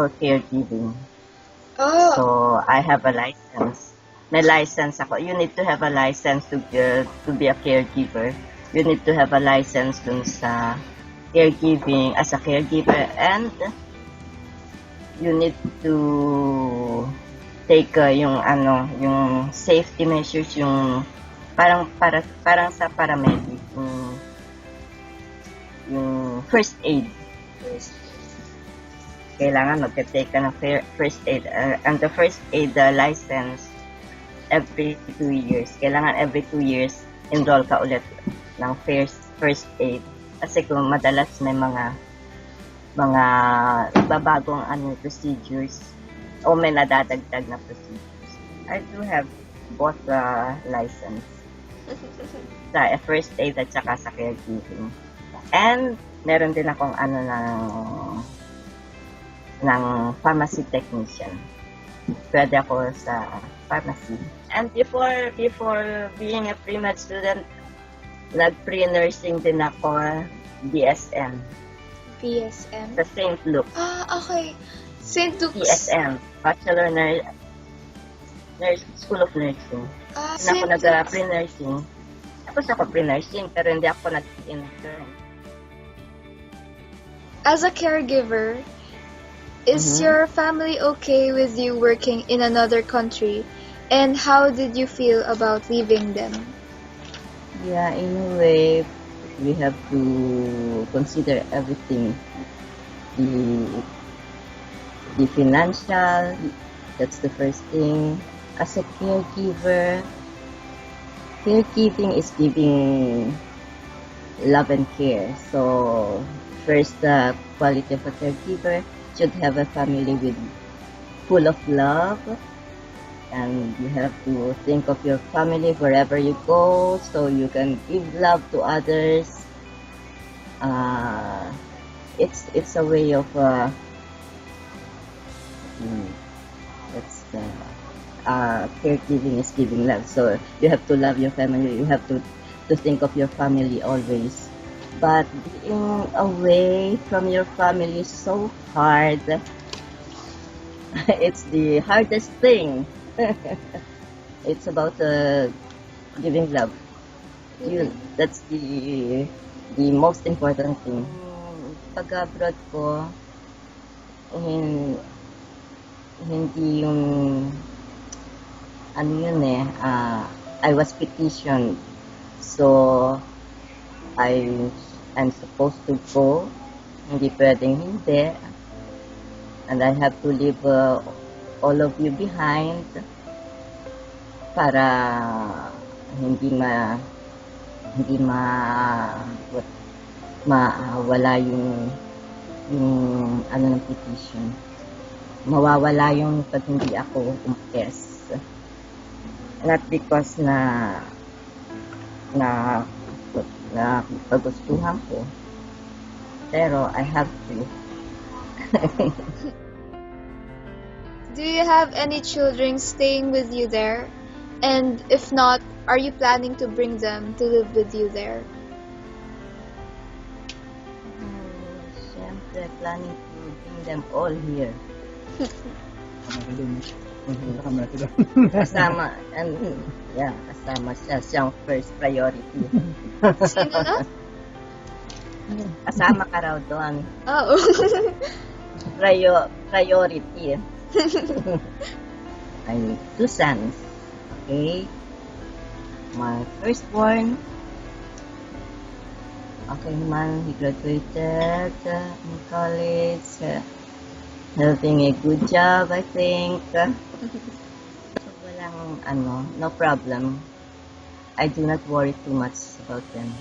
for caregiving. Oh, So, I have a license. May license ako. You need to have a license to be a caregiver. You need to have a license dun sa caregiving, as a caregiver, and you need to take yung safety measures, yung parang sa paramedic, yung first aid. Kailangan mag-take ka ng first aid. And the first aid license, every 2 years. Kailangan every 2 years, enroll ka ulit ng first aid. Kasi kung madalas may mga babagong procedures o may nadadagdag na procedures. I do have both license. Sa first aid at saka sa caregiving. And meron din akong ng pharmacy technician. Pwede ako sa pharmacy. And before being a pre-med student, nag-pre-nursing din ako, BSN. BSM. Sa St. Luke. Okay. St. Luke's. BSN, Bachelor School of Nursing. St. Ako Luke's. nag-pre-nursing. Tapos ako pre-nursing, pero hindi ako nag-intern. As a caregiver, is your family okay with you working in another country? And how did you feel about leaving them? Yeah, in a way, we have to consider everything. The financial, that's the first thing. As a caregiver, caregiving is giving love and care. So, first, the quality of a caregiver should have a family full of love, and you have to think of your family wherever you go, so you can give love to others. It's a way of caregiving is giving love. So you have to love your family. You have to think of your family always. But being away from your family is so hard. It's the hardest thing. It's about giving love. That's the most important thing. Pag-abroad ko, hindi yung I was petitioned. So I'm supposed to go. Hindi pwedeng hindi. And I have to leave all of you behind para hindi mawala yung ng petition. Mawawala yung pag hindi ako umpes. Not because na paggustuhan ko, pero I have to. Do you have any children staying with you there? And if not, are you planning to bring them to live with you there? Siyempre, planning to bring them all here. Kasama siya, siyang first priority. Sino na? Kasama ka raw doon. Oh. Priority. I need 2 sons. Okay? My firstborn, okay naman, he graduated in college, having a good job, I think. So, walang, no problem. I do not worry too much about them.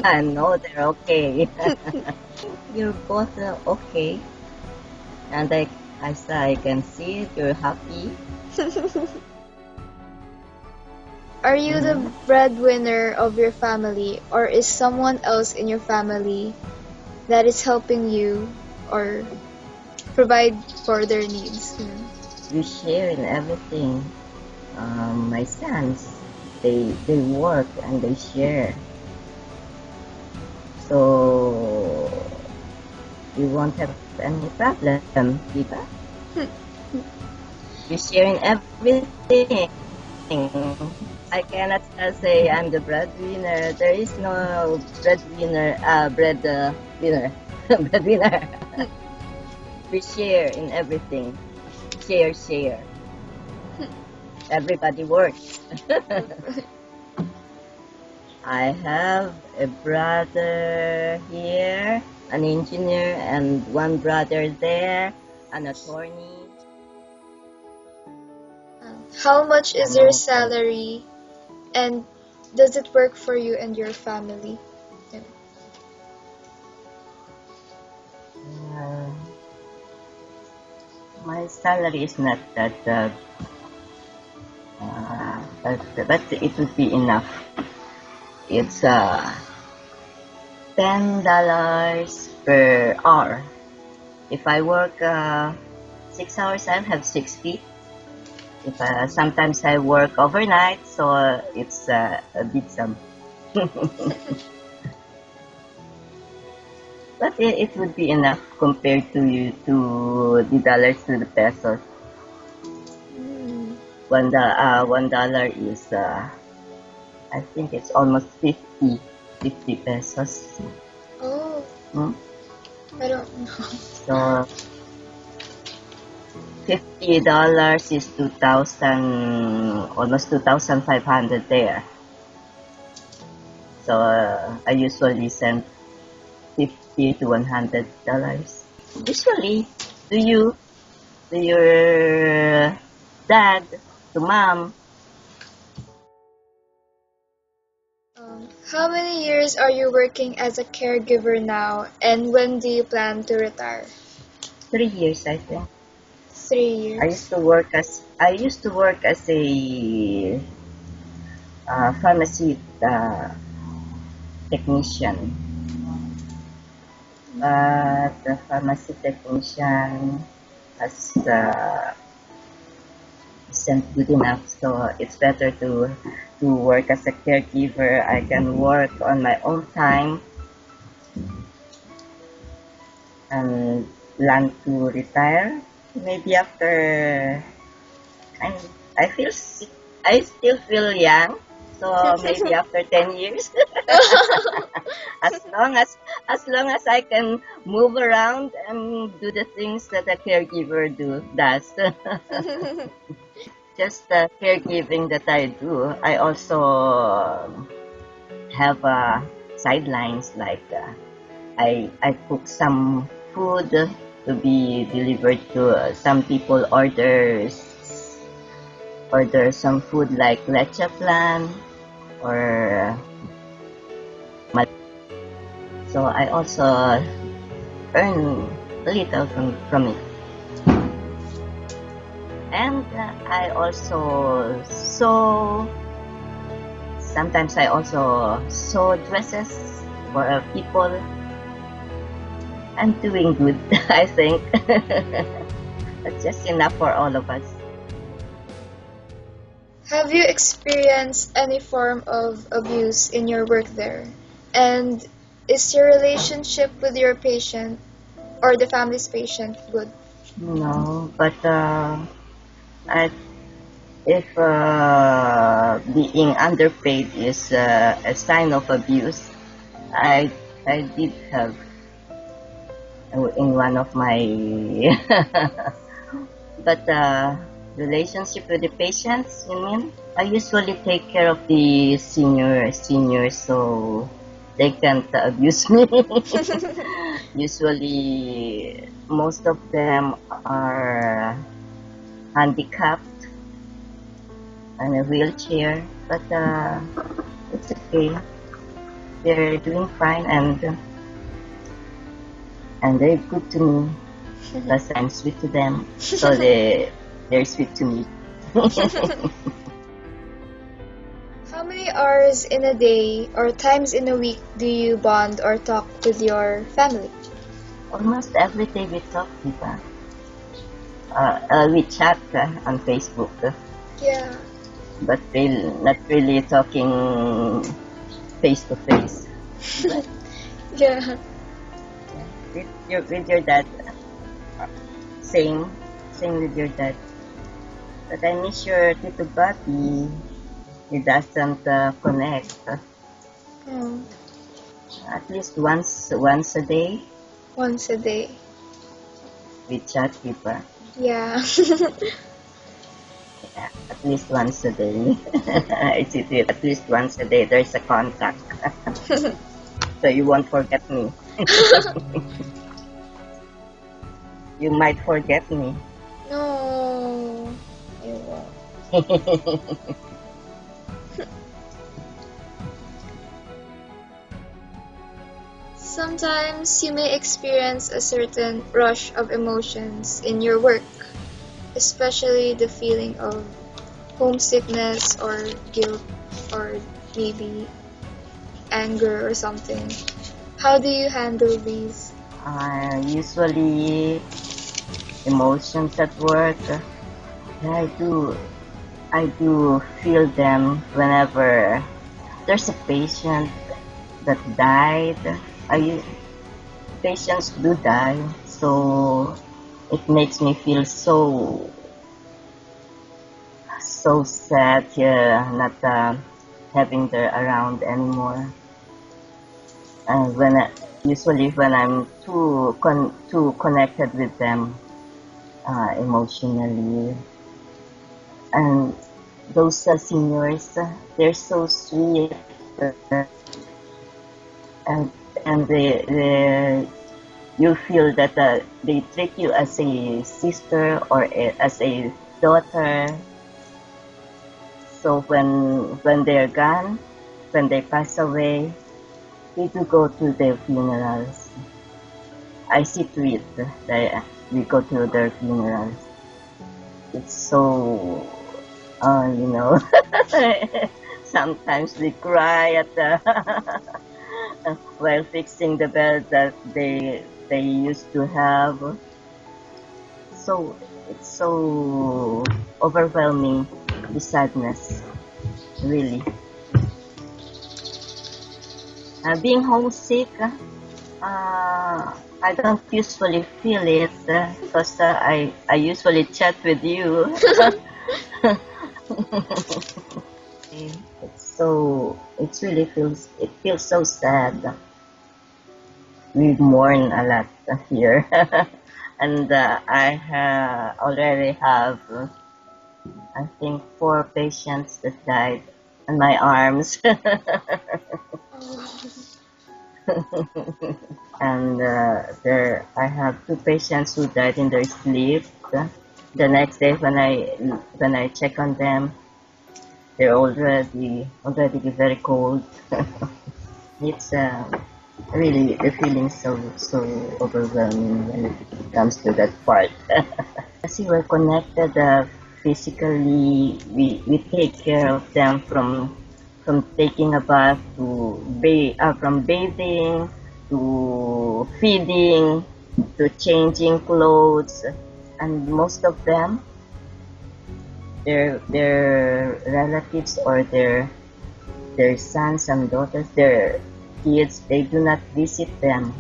I know they're okay. You're both okay. And I can see it, you're happy. Are you the breadwinner of your family, or is someone else in your family that is helping you or provide for their needs? We share in everything. My sons, they work and they share. So you won't have any problem, diba? You share in everything. I cannot say I'm the breadwinner. There is no breadwinner, winner, breadwinner. We share in everything. Share. Everybody works. I have a brother here, an engineer, and one brother there, an attorney. How much is your salary, and does it work for you and your family? Yeah. My salary is not that, but it would be enough. It's $10 per hour. If I work 6 hours, I have 60. If sometimes I work overnight, so it's a big sum. But it would be enough compared to the dollars to the pesos. $1 is I think it's almost 50 pesos. Oh, I don't know. So $50 is 2,000, almost 2,500 there. So I usually send $50 to $100. Usually, to your dad, to mom. How many years are you working as a caregiver now, and when do you plan to retire? 3 years, I think. 3 years. I used to work as a pharmacy technician. But the pharmacy technician has isn't good enough, so it's better to work as a caregiver. I can work on my own time and plan to retire. Maybe after I I feel I still feel young, so maybe after 10 years. as long as I can move around and do the things that a caregiver does. Just the caregiving that I do, I also have sidelines like I cook some food to be delivered to some people order some food like leche plan or so I also earn a little from it. And I also sometimes I also sew dresses for people. I'm doing good, I think. That's just enough for all of us. Have you experienced any form of abuse in your work there? And is your relationship with your patient or the family's patient good? No, but if being underpaid is a sign of abuse, I did have in one of my but relationship with the patients, you mean? I usually take care of the seniors so they can't abuse me. Usually most of them are handicapped and a wheelchair, but it's okay. They're doing fine and they're good to me. Plus I'm sweet to them, so they're sweet to me. How many hours in a day or times in a week do you bond or talk with your family? Almost every day we talk, diba? We chat on Facebook, Yeah. but not really talking face to face. Yeah. with your dad. Same, same with your dad. But I miss your Tito Buddy. He doesn't connect. Oh, At least once a day once a day. we chat with her. Yeah. Yeah, at least once a day. It's it. At least once a day there's a contact. So you won't forget me. You might forget me. No, I won't. Sometimes you may experience a certain rush of emotions in your work, especially the feeling of homesickness or guilt or maybe anger or something. How do you handle these? Usually emotions at work. Yeah, I do feel them whenever there's a patient that died. I Patients do die, so it makes me feel so sad, not having them around anymore. And usually when I'm too connected with them emotionally, and those seniors, they're so sweet, and they you feel that they treat you as a sister or as a daughter. So when they're gone, when they pass away, we do go to their funerals. I see to it that we go to their funerals. It's so, you know, sometimes we cry at the while fixing the bed that they used to have. So it's so overwhelming, the sadness, really. Being homesick, I don't usually feel it because I usually chat with you. It feels so sad. We mourn a lot here, and I already have I think 4 patients that died in my arms. And there I have 2 patients who died in their sleep. The next day when I check on them, they're already very cold. It's really the feeling so overwhelming when it comes to that part. As we were connected physically, we take care of them from taking a bath from bathing to feeding to changing clothes, and most of them, their relatives or their sons and daughters, their kids, they do not visit them.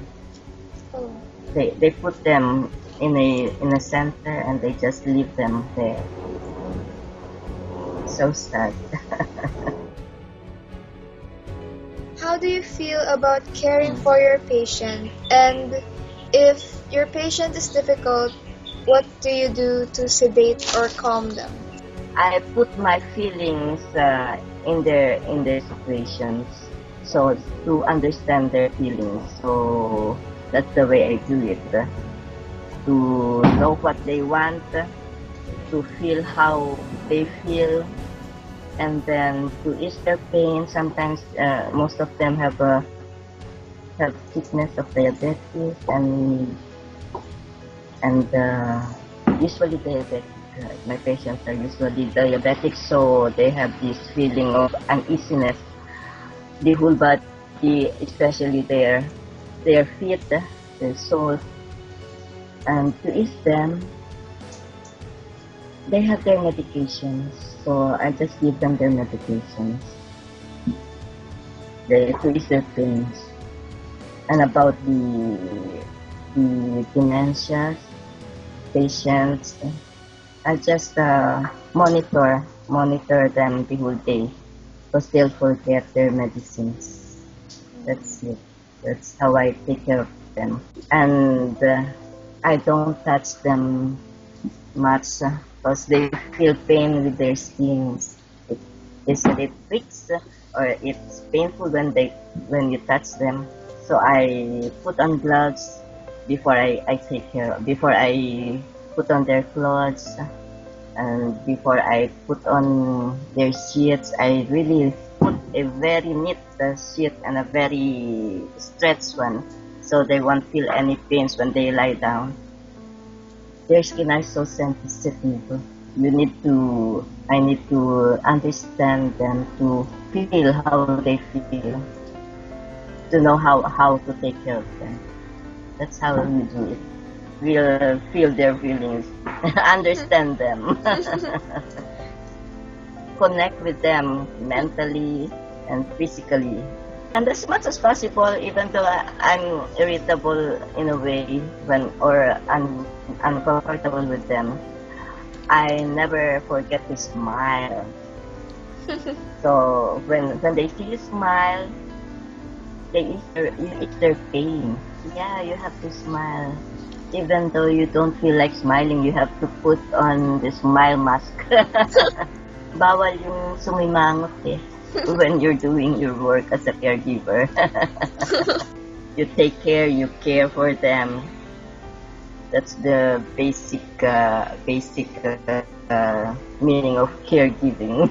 Oh, They put them in a center and they just leave them there. So sad. how do you feel about caring for your patient? And if your patient is difficult, what do you do to sedate or calm them? I put my feelings in their situations, so to understand their feelings. So that's the way I do it. To know what they want, to feel how they feel, and then to ease their pain. Sometimes most of them have sickness of diabetes and usually diabetic. My patients are usually diabetic, so they have this feeling of uneasiness. The whole body, especially their feet, their soles, and to ease them, they have their medications. So I just give them their medications. To ease their pains. And about the dementia patients. I just monitor them the whole day because they'll forget their medicines. That's it. That's how I take care of them. And I don't touch them much because they feel pain with their skins. It pricks or it's painful when you touch them. So I put on gloves before I take care before I put on their clothes and before I put on their sheets. I really put a very neat sheet and a very stretched one so they won't feel any pains when they lie down. Their skin are so sensitive. I need to understand them to feel how they feel, to know how to take care of them. That's how we do it. We'll feel their feelings, understand them, connect with them mentally and physically. And as much as possible, even though I'm irritable in a way or uncomfortable with them, I never forget to smile. So when they see you smile, you eat their pain. Yeah, you have to smile. Even though you don't feel like smiling, you have to put on the smile mask. Bawal yung sumimangot when you're doing your work as a caregiver. You take care, you care for them. That's the basic meaning of caregiving.